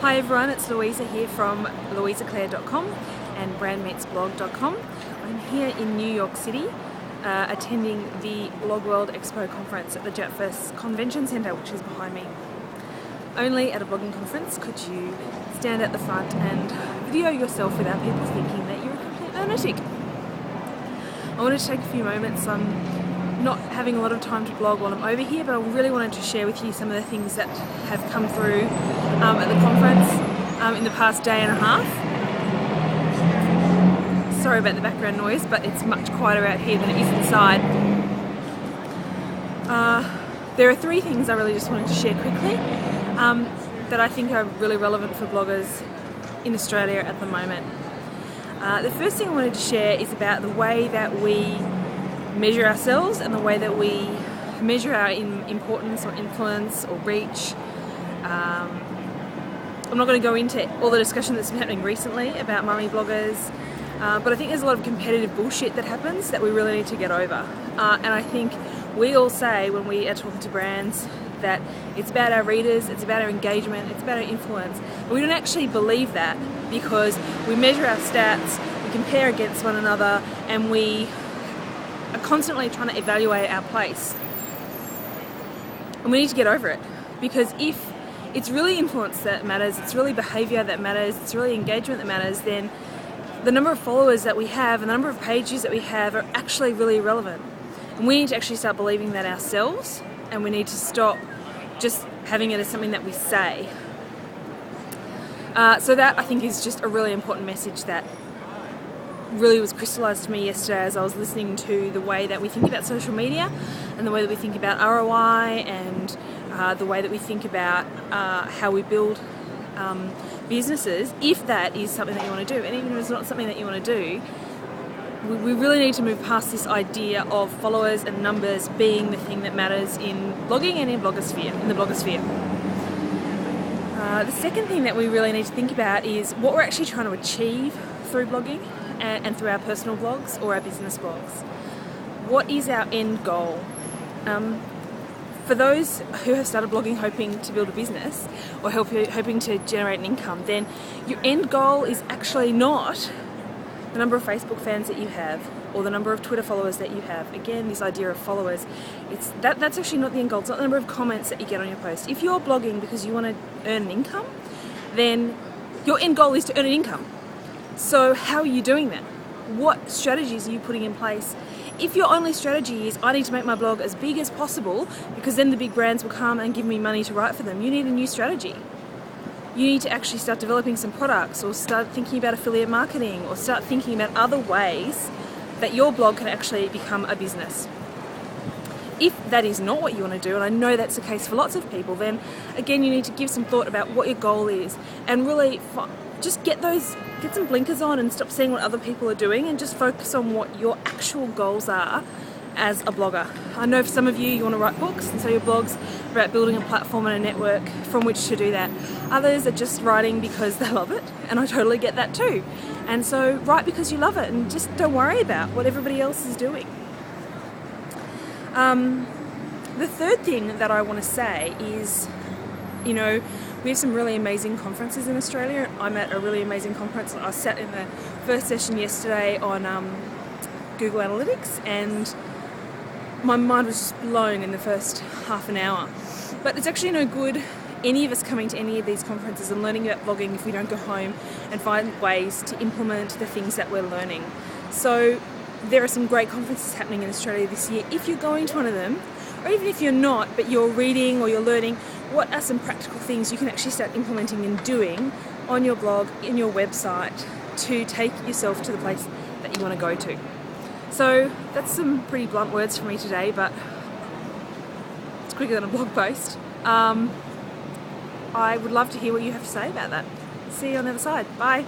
Hi everyone, it's Louisa here from louisaclaire.com and brandmeetsblog.com. I'm here in New York City attending the BlogWorld Expo conference at the JetFest Convention Centre, which is behind me. Only at a blogging conference could you stand at the front and video yourself without people thinking that you're a complete lunatic. I wanted to take a few moments. I'm not having a lot of time to blog while I'm over here, but I really wanted to share with you some of the things that have come through at the conference in the past day and a half. Sorry about the background noise, but it's much quieter out here than it is inside. There are three things I really just wanted to share quickly that I think are really relevant for bloggers in Australia at the moment. The first thing I wanted to share is about the way that we measure ourselves and the way that we measure our importance or influence or reach. I'm not going to go into all the discussion that's been happening recently about mummy bloggers, but I think there's a lot of competitive bullshit that happens that we really need to get over. And I think we all say when we are talking to brands that it's about our readers, it's about our engagement, it's about our influence. But we don't actually believe that because we measure our stats, we compare against one another, and we are constantly trying to evaluate our place. And we need to get over it, because if it's really influence that matters, it's really behaviour that matters, it's really engagement that matters, then the number of followers that we have and the number of pages that we have are actually really irrelevant. And we need to actually start believing that ourselves, and we need to stop just having it as something that we say. So that, I think, is just a really important message that really was crystallised to me yesterday as I was listening to the way that we think about social media and the way that we think about ROI and the way that we think about how we build businesses. If that is something that you want to do, and even if it's not something that you want to do, we really need to move past this idea of followers and numbers being the thing that matters in blogging and in the blogosphere. The second thing that we really need to think about is what we're actually trying to achieve through blogging and through our personal blogs or our business blogs. What is our end goal? For those who have started blogging hoping to build a business or hoping to generate an income, then your end goal is actually not the number of Facebook fans that you have or the number of Twitter followers that you have. Again, this idea of followers, that's actually not the end goal. It's not the number of comments that you get on your post. If you're blogging because you want to earn an income, then your end goal is to earn an income. So how are you doing that? What strategies are you putting in place? If your only strategy is I need to make my blog as big as possible because then the big brands will come and give me money to write for them, you need a new strategy. You need to actually start developing some products or start thinking about affiliate marketing or start thinking about other ways that your blog can actually become a business. If that is not what you want to do, and I know that's the case for lots of people, then again you need to give some thought about what your goal is and really just get some blinkers on and stop seeing what other people are doing and just focus on what your actual goals are as a blogger. I know for some of you, you want to write books, and so your blog's about building a platform and a network from which to do that. Others are just writing because they love it, and I totally get that too. And so write because you love it and just don't worry about what everybody else is doing. The third thing that I want to say is, we have some really amazing conferences in Australia. I'm at a really amazing conference. I sat in the first session yesterday on Google Analytics, and my mind was just blown in the first half an hour. But it's actually no good any of us coming to any of these conferences and learning about blogging if we don't go home and find ways to implement the things that we're learning. So there are some great conferences happening in Australia this year. If you're going to one of them, or even if you're not, but you're reading or you're learning, what are some practical things you can actually start implementing and doing on your blog, in your website, to take yourself to the place that you want to go to? So that's some pretty blunt words for me today, but it's quicker than a blog post. I would love to hear what you have to say about that. See you on the other side. Bye.